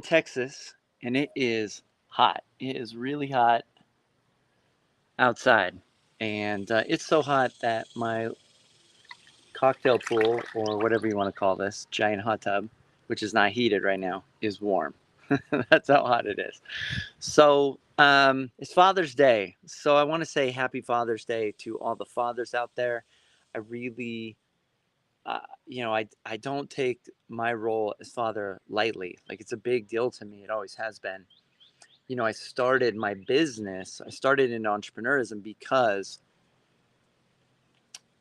Texas, and it is hot. It is really hot outside, and it's so hot that my cocktail pool, or whatever you want to call this, giant hot tub, which is not heated right now, is warm. That's how hot it is. So it's Father's Day. So I want to say Happy Father's Day to all the fathers out there. I really, I don't take my role as father lightly. Like, it's a big deal to me. It always has been. I started my business. I started in entrepreneurism because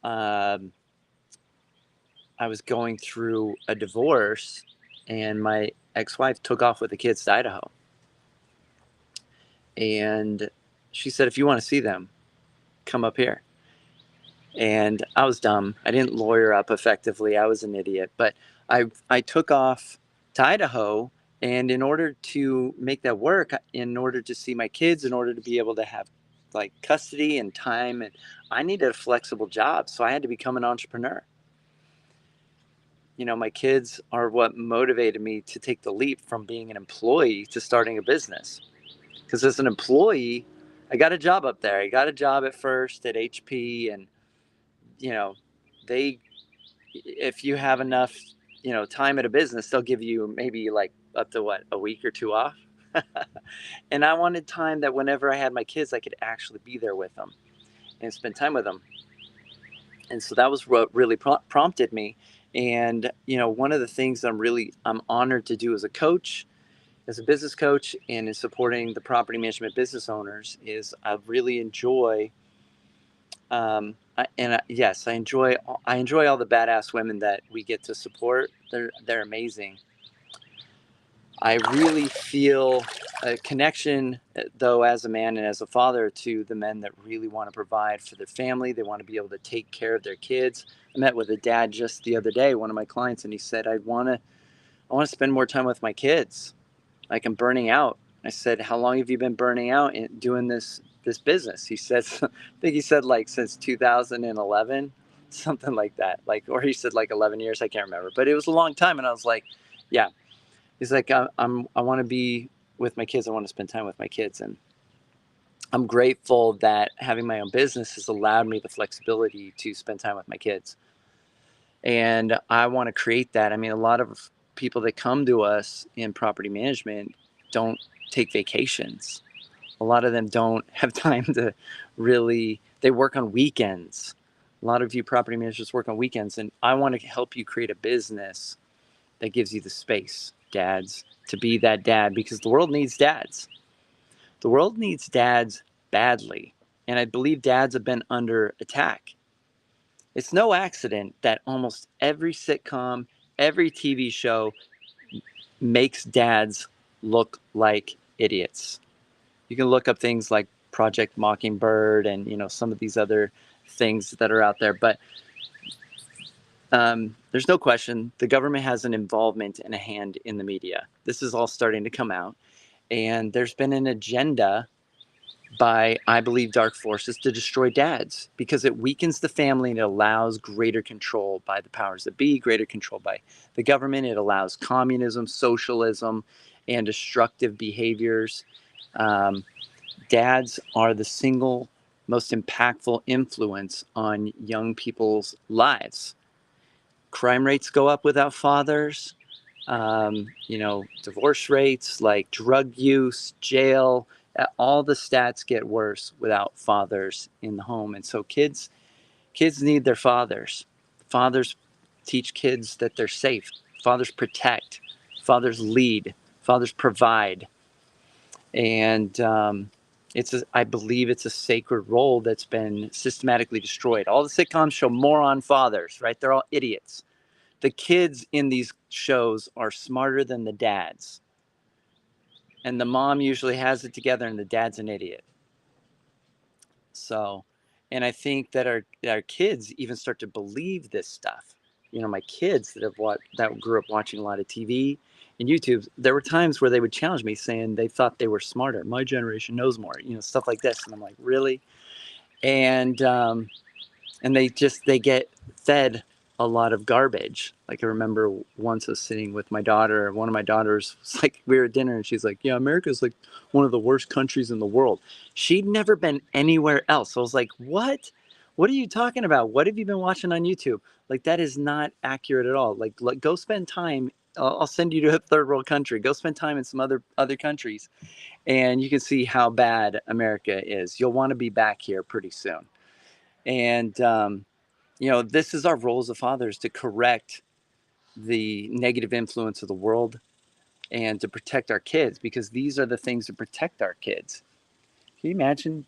um, I was going through a divorce, and my ex-wife took off with the kids to Idaho. And she said, if you want to see them, come up here. And I was dumb. I didn't lawyer up effectively. I was an idiot. But I took off to Idaho. And in order to make that work, in order to see my kids, in order to be able to have like custody and time, and I needed a flexible job. So I had to become an entrepreneur. My kids are what motivated me to take the leap from being an employee to starting a business. Because as an employee, I got a job up there. I got a job at first at HP, and you know, they, if you have enough, time at a business, they'll give you maybe like up to what, a week or two off. And I wanted time that whenever I had my kids, I could actually be there with them and spend time with them. And so that was what really prompted me. And one of the things I'm honored to do as a coach, as a business coach, and in supporting the property management business owners, is I really enjoy yes, I enjoy all the badass women that we get to support. They're amazing. I really feel a connection, though, as a man and as a father, to the men that really want to provide for their family. They want to be able to take care of their kids. I met with a dad just the other day, one of my clients, and he said, I want to spend more time with my kids. Like, I'm burning out. I said, how long have you been burning out in doing this business? He says, I think he said like since 2011, something like that. Like, or he said like 11 years. I can't remember, but it was a long time. And I was like, yeah. He's like, I want to be with my kids. I want to spend time with my kids. And I'm grateful that having my own business has allowed me the flexibility to spend time with my kids. And I want to create that. I mean, a lot of people that come to us in property management don't take vacations. A lot of them don't have time to really, they work on weekends. A lot of you property managers work on weekends, and I want to help you create a business that gives you the space, dads, to be that dad, because the world needs dads. The world needs dads badly. And I believe dads have been under attack. It's no accident that almost every sitcom, every TV show makes dads look like idiots. You can look up things like Project Mockingbird and some of these other things that are out there, but there's no question the government has an involvement and a hand in the media. This is all starting to come out, and there's been an agenda by, I believe, dark forces to destroy dads because it weakens the family and it allows greater control by the powers that be, greater control by the government. It allows communism, socialism, and destructive behaviors. Um, Dads are the single most impactful influence on young people's lives. Crime rates go up without fathers. Divorce rates, like drug use, jail, all the stats get worse without fathers in the home. And so kids need their fathers. Fathers teach kids that they're safe. Fathers protect. Fathers lead. Fathers provide. And I believe it's a sacred role that's been systematically destroyed. All the sitcoms show moron fathers, right? They're all idiots. The kids in these shows are smarter than the dads. And the mom usually has it together and the dad's an idiot. So, and I think that our kids even start to believe this stuff. My kids that grew up watching a lot of TV and YouTube, there were times where they would challenge me saying they thought they were smarter. My generation knows more, stuff like this. And I'm like, really? And they get fed a lot of garbage. Like I remember once I was sitting with my daughter, one of my daughters was like, we were at dinner and she's like, yeah, America's like one of the worst countries in the world. She'd never been anywhere else. So I was like, what? What are you talking about? What have you been watching on YouTube? Like, that is not accurate at all. Like go spend time. I'll send you to a third world country. Go spend time in some other countries, and you can see how bad America is. You'll want to be back here pretty soon. And this is our role as a fathers, to correct the negative influence of the world and to protect our kids, because these are the things that protect our kids. Can you imagine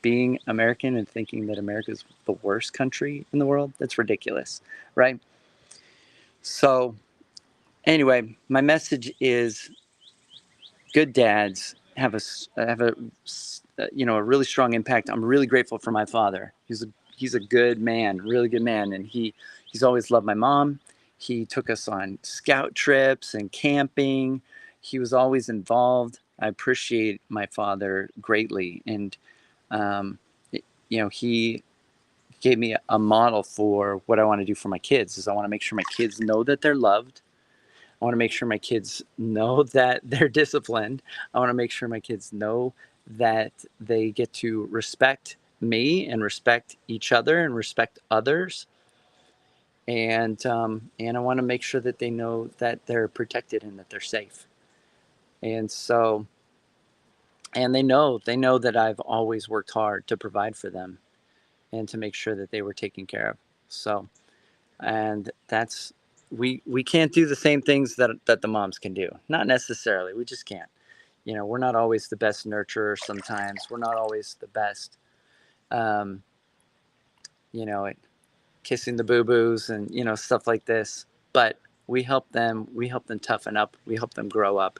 being American and thinking that America is the worst country in the world? That's ridiculous, right? So anyway, my message is good dads have a really strong impact. I'm really grateful for my father. He's a good man, really good man, and he's always loved my mom. He took us on scout trips and camping. He was always involved. I appreciate my father greatly, and um, he gave me a model for what I want to do for my kids. Is I want to make sure my kids know that they're loved. I want to make sure my kids know that they're disciplined. I want to make sure my kids know that they get to respect me and respect each other and respect others. And I want to make sure that they know that they're protected and that they're safe. And so, and they know that I've always worked hard to provide for them and to make sure that they were taken care of. So, and that's, we can't do the same things that the moms can do. Not necessarily. We just can't. We're not always the best nurturers. Sometimes we're not always the best, um, at kissing the boo-boos and stuff like this. But we help them toughen up. We help them grow up,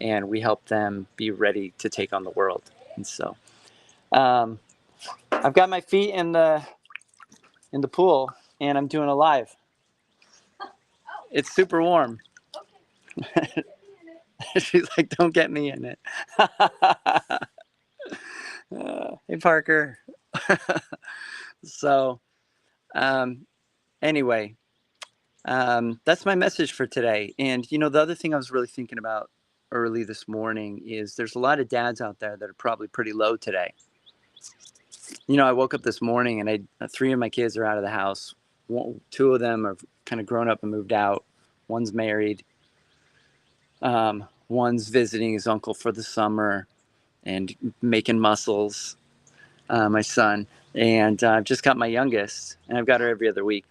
and we help them be ready to take on the world. And so, um, I've got my feet in the pool, and I'm doing a live. It's super warm. She's like, don't get me in it. Hey, Parker. So, anyway, that's my message for today. And, the other thing I was really thinking about early this morning is there's a lot of dads out there that are probably pretty low today. I woke up this morning and three of my kids are out of the house. Two of them are kind of grown up and moved out. One's married. One's visiting his uncle for the summer and making muscles, my son. And I've just got my youngest, and I've got her every other week.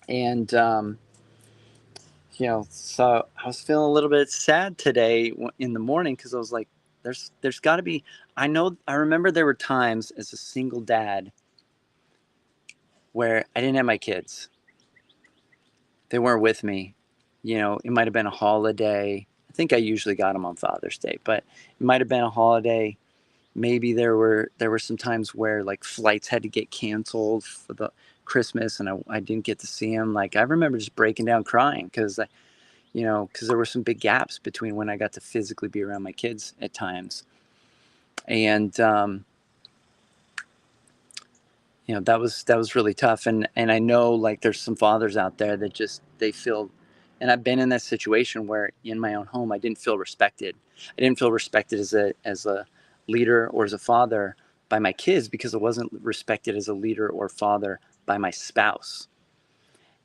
And, so I was feeling a little bit sad today in the morning, because I was like, there's got to be, I remember there were times as a single dad where I didn't have my kids. They weren't with me. It might have been a holiday. I think I usually got them on Father's Day, but it might have been a holiday. Maybe there were some times where like flights had to get canceled for the Christmas, and I didn't get to see them. Like, I remember just breaking down crying because there were some big gaps between when I got to physically be around my kids at times. And that was really tough. And I know, like, there's some fathers out there that just, they feel, and I've been in that situation where in my own home I didn't feel respected. I didn't feel respected as a leader or as a father by my kids, because I wasn't respected as a leader or father by my spouse.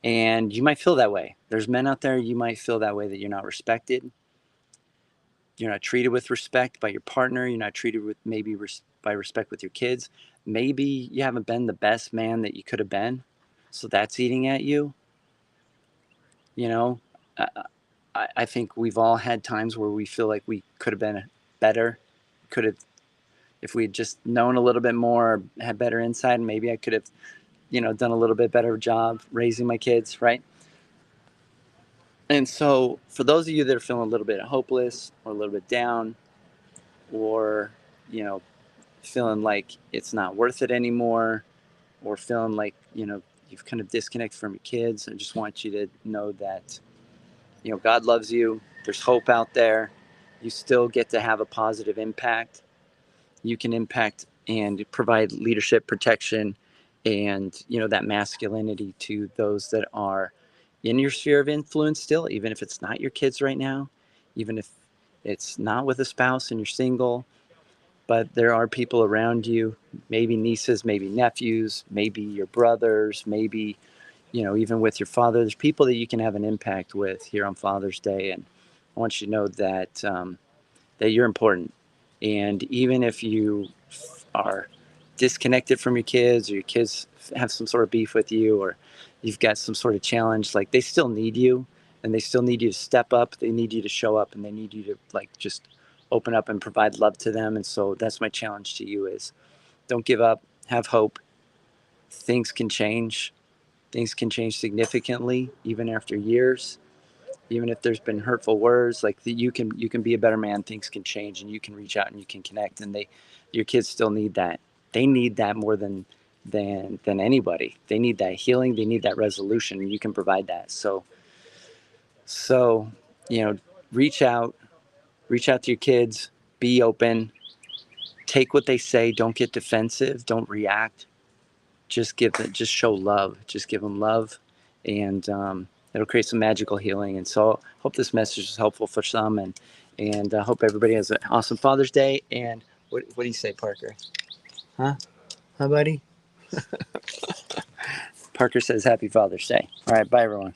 And you might feel that way. There's men out there, you might feel that way, that you're not respected. You're not treated with respect by your partner. You're not treated with by respect with your kids. Maybe you haven't been the best man that you could have been, so that's eating at you. I think we've all had times where we feel like we could have been better. Could have, if we had just known a little bit more, had better insight, and maybe I could have, done a little bit better job raising my kids, right? And so, for those of you that are feeling a little bit hopeless or a little bit down, or feeling like it's not worth it anymore, or feeling like you've kind of disconnected from your kids, I just want you to know that God loves you. There's hope out there. You still get to have a positive impact. You can impact and provide leadership, protection, and that masculinity to those that are in your sphere of influence still, even if it's not your kids right now, even if it's not with a spouse and you're single, but there are people around you, maybe nieces, maybe nephews, maybe your brothers, maybe even with your father. There's people that you can have an impact with here on Father's Day, and I want you to know that that you're important. And even if you are disconnected from your kids, or your kids have some sort of beef with you, or you've got some sort of challenge, like, they still need you, and they still need you to step up. They need you to show up, and they need you to, like, just open up and provide love to them. And so that's my challenge to you: is don't give up, have hope. Things can change. Things can change significantly even after years. Even if there's been hurtful words, like, you can be a better man. Things can change, and you can reach out and you can connect. And your kids still need that. They need that more than anybody. They need that healing. They need that resolution, and you can provide that. So reach out, to your kids. Be open. Take what they say. Don't get defensive. Don't react. Just show love. Just give them love, and it'll create some magical healing. And so I hope this message is helpful for some, and I hope everybody has an awesome Father's Day. And what do you say, Parker? Huh, buddy? Parker says Happy Father's Day. All right, bye, everyone.